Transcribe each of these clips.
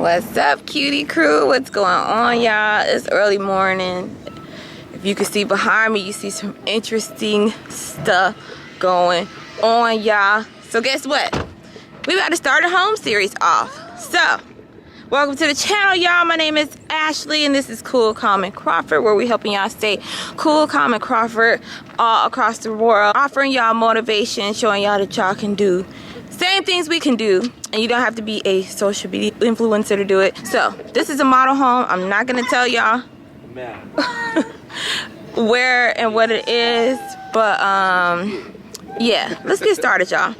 What's up, cutie crew? What's going on, y'all? It's early morning. If you can see behind me, you see some interesting stuff going on, y'all. So guess what? We about to start a home series off. So, welcome to the channel, y'all. My name is Ashley, and this is Cool, Calm, and Crawford, where we helping y'all stay cool, calm, and Crawford all across the world, offering y'all motivation, showing y'all that y'all can do same things we can do, and you don't have to be a social media influencer to do it. So this is a model home. I'm not gonna tell y'all where and what it is, but yeah, let's get started, y'all.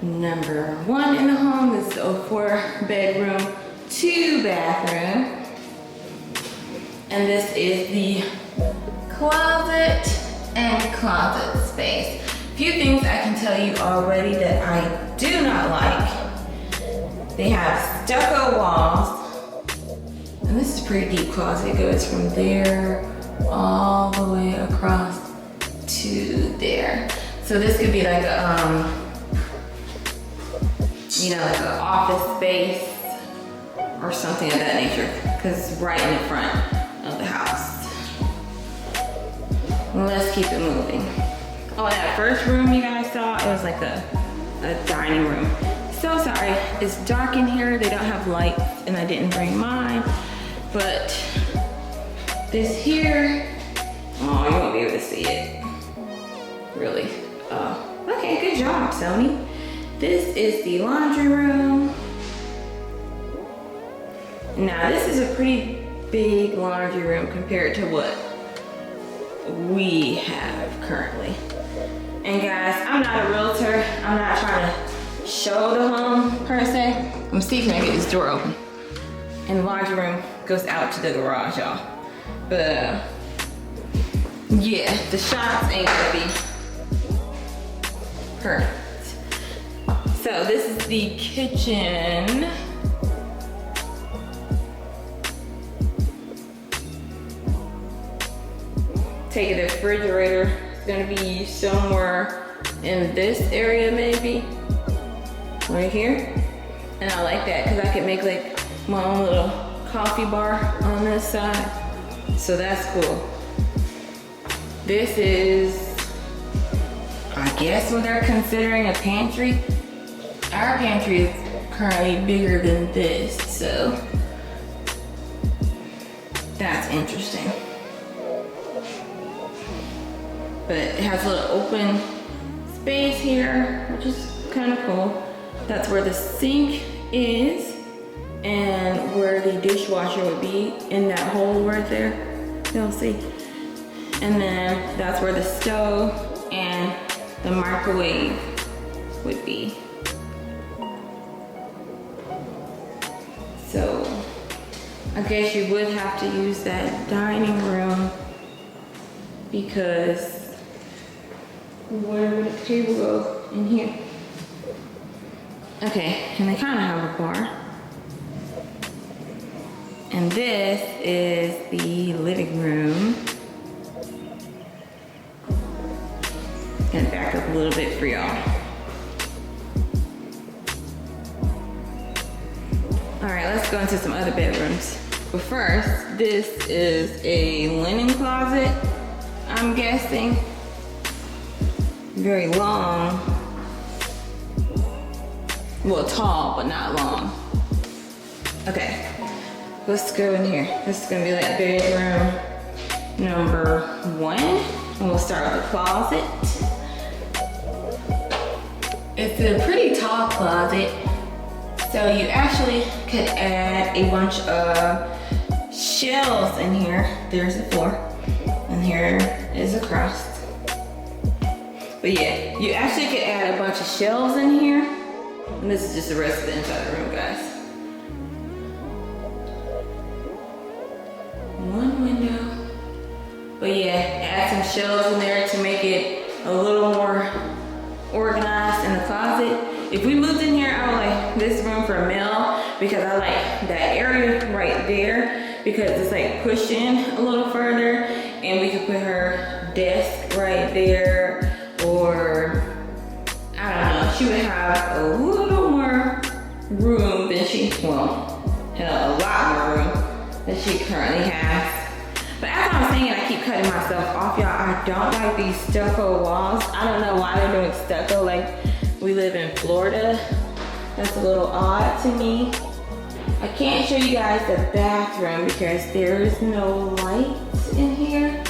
Number 1 in the home. This is a 4-bedroom, 2-bathroom. And this is the closet and closet space. A few things I can tell you already that I do not like. They have stucco walls. And this is a pretty deep closet. It goes from there all the way across to there. So this could be like a you know, like an office space or something of that nature, because it's right in the front of the house. Let's keep it moving. Oh, that first room you guys saw, it was like a dining room. So sorry, it's dark in here. They don't have lights, and I didn't bring mine. But this here, oh, you won't be able to see it. Really. Okay, good job, Sony. This is the laundry room. Now this is a pretty big laundry room compared to what we have currently. And guys, I'm not a realtor. I'm not trying to show the home per se. I'm gonna see if I can get this door open. And the laundry room goes out to the garage, y'all. But yeah, the shots ain't gonna be perfect. So this is the kitchen. Take the refrigerator. It's gonna be somewhere in this area maybe. Right here. And I like that because I can make like my own little coffee bar on this side. So that's cool. This is, I guess what they're considering a pantry. Our pantry is currently bigger than this, so that's interesting. But it has a little open space here, which is kind of cool. That's where the sink is and where the dishwasher would be, in that hole right there, you'll see. And then that's where the stove and the microwave would be. So I guess you would have to use that dining room, because where would the table go? In here. Okay, and they kind of have a bar. And this is the living room. Gonna back up a little bit for y'all. All right, let's go into some other bedrooms. But first, this is a linen closet, I'm guessing. Very long. Well, tall, but not long. Okay, let's go in here. This is gonna be like bedroom number 1. And we'll start with the closet. It's a pretty tall closet, so you actually could add a bunch of shelves in here. There's the floor, and here is a crust. But yeah, you actually could add a bunch of shelves in here. And this is just the rest of the inside of the room, guys. One window. But yeah, add some shelves in there to make it a little more organized in the closet. If we moved in here, I would like this room for Mel because I like that area right there because it's like pushed in a little further, and we could put her desk right there, or I don't know, she would have a little more room than she, well, a lot more room than she currently has. But as I was saying, I keep cutting myself off, y'all. I don't like these stucco walls. I don't know why they're doing stucco like we live in Florida. That's a little odd to me. I can't show you guys the bathroom because there is no light in here.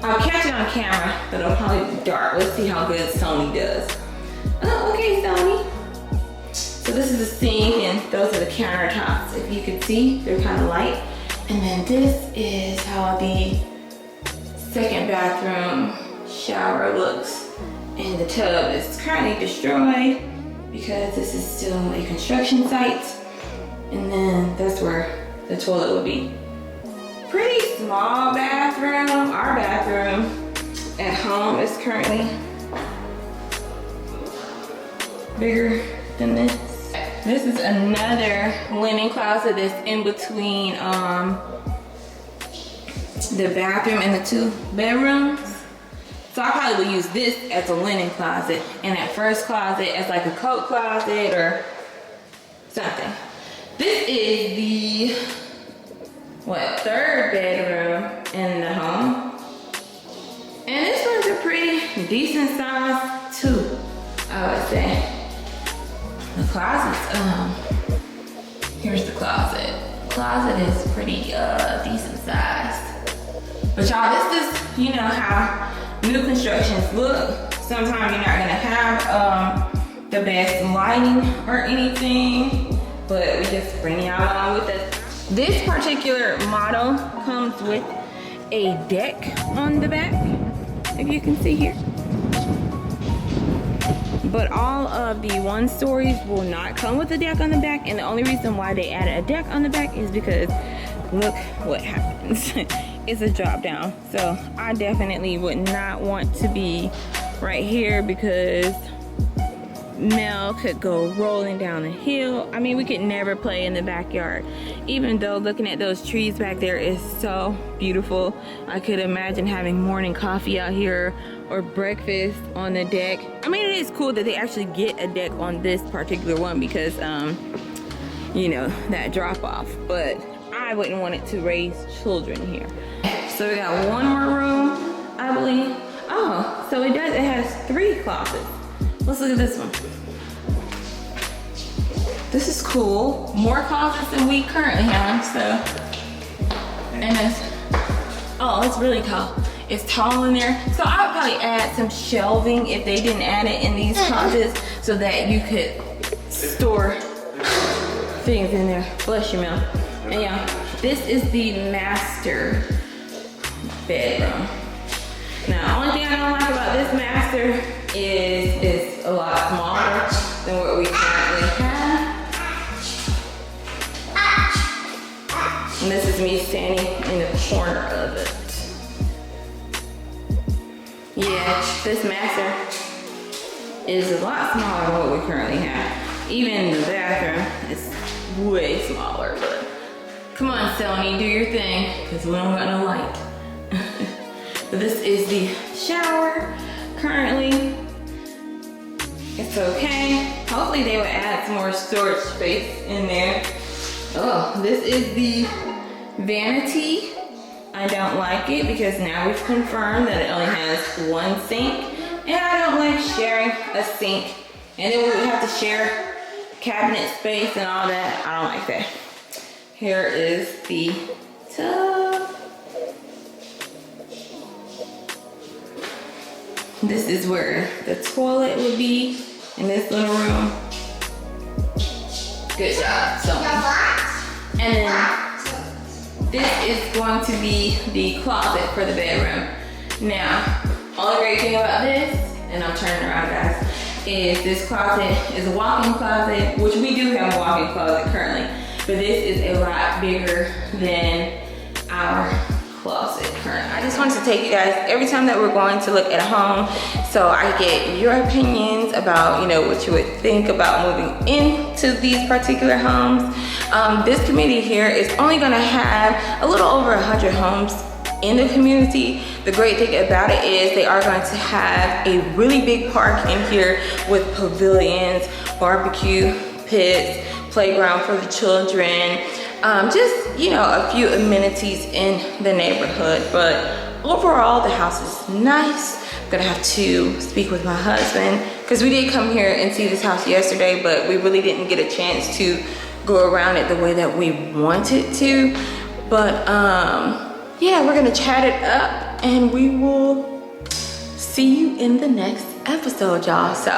I'll catch it on camera, but it'll probably be dark. Let's see how good Sony does. Oh, okay, Sony. So this is the sink, and those are the countertops. If you can see, they're kind of light. And then this is how the second bathroom shower looks. And the tub is currently destroyed because this is still a construction site. And then that's where the toilet would be. Pretty small bathroom. Our bathroom at home is currently bigger than this. This is another linen closet that's in between the bathroom and the two bedrooms. So I probably would use this as a linen closet and that first closet as like a coat closet or something. This is the, third bedroom in the home. And this one's a pretty decent size too, I would say. The closet's, here's the closet. The closet is pretty decent sized. But y'all, this is, you know how new constructions look. Sometimes you're not gonna have the best lighting or anything, but we just bring y'all along with it. This particular model comes with a deck on the back, if you can see here. But all of the one stories will not come with a deck on the back, and the only reason why they added a deck on the back is because look what happens. It's a drop down. So I definitely would not want to be right here because Mel could go rolling down a hill. I mean, we could never play in the backyard. Even though looking at those trees back there is so beautiful, I could imagine having morning coffee out here or breakfast on the deck. I mean, it is cool that they actually get a deck on this particular one because, you know, that drop off. But I wouldn't want it to raise children here. So we got one more room, I believe. Oh, so it has 3 closets. Let's look at this one. This is cool. More closets than we currently have, so. And it's really tall. It's tall in there. So I would probably add some shelving if they didn't add it in these closets so that you could store things in there. Bless you, Mel. And yeah, this is the master bedroom. Now, only thing I don't like about this master is it's a lot smaller than what we currently have. And this is me standing in the corner of it. Yeah, this master is a lot smaller than what we currently have. Even the bathroom is way smaller, but come on, Sony, do your thing, because we don't got no light. But this is the shower currently. It's okay. Hopefully they will add some more storage space in there. Oh, this is the vanity. I don't like it because now we've confirmed that it only has 1 sink. And I don't like sharing a sink. And then we would have to share cabinet space and all that. I don't like that. Here is the tub. This is where the toilet would be. in this little room. Good job, Sony. And then this is going to be the closet for the bedroom. Now, only great thing about this, and I'm turning around guys, is this closet is a walk-in closet, which we do have a walk-in closet currently, but this is a lot bigger than our closet currently. I just wanted to take you guys every time that we're going to look at a home so I get your opinions about, you know, what you would think about moving into these particular homes. This community here is only gonna have a little over 100 homes in the community. The great thing about it is they are going to have a really big park in here with pavilions, barbecue pits, playground for the children, just, you know, a few amenities in the neighborhood. But overall, the house is nice. I'm gonna have to speak with my husband because we did come here and see this house yesterday, but we really didn't get a chance to go around it the way that we wanted to. But yeah, we're gonna chat it up and we will see you in the next episode, y'all. So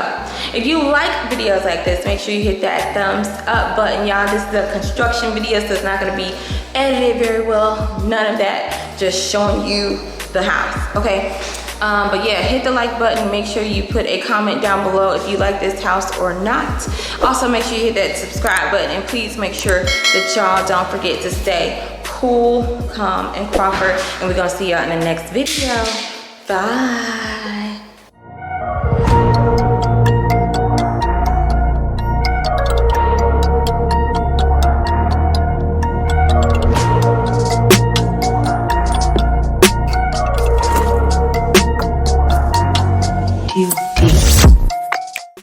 if you like videos like this, make sure you hit that thumbs up button, y'all. This is a construction video, so it's not gonna be edited very well, none of that, just showing you the house, okay? But yeah, hit the like button. Make sure you put a comment down below if you like this house or not. Also, make sure you hit that subscribe button, and please make sure that y'all don't forget to stay cool, calm, and Crawford. And we're gonna see y'all in the next video. Bye.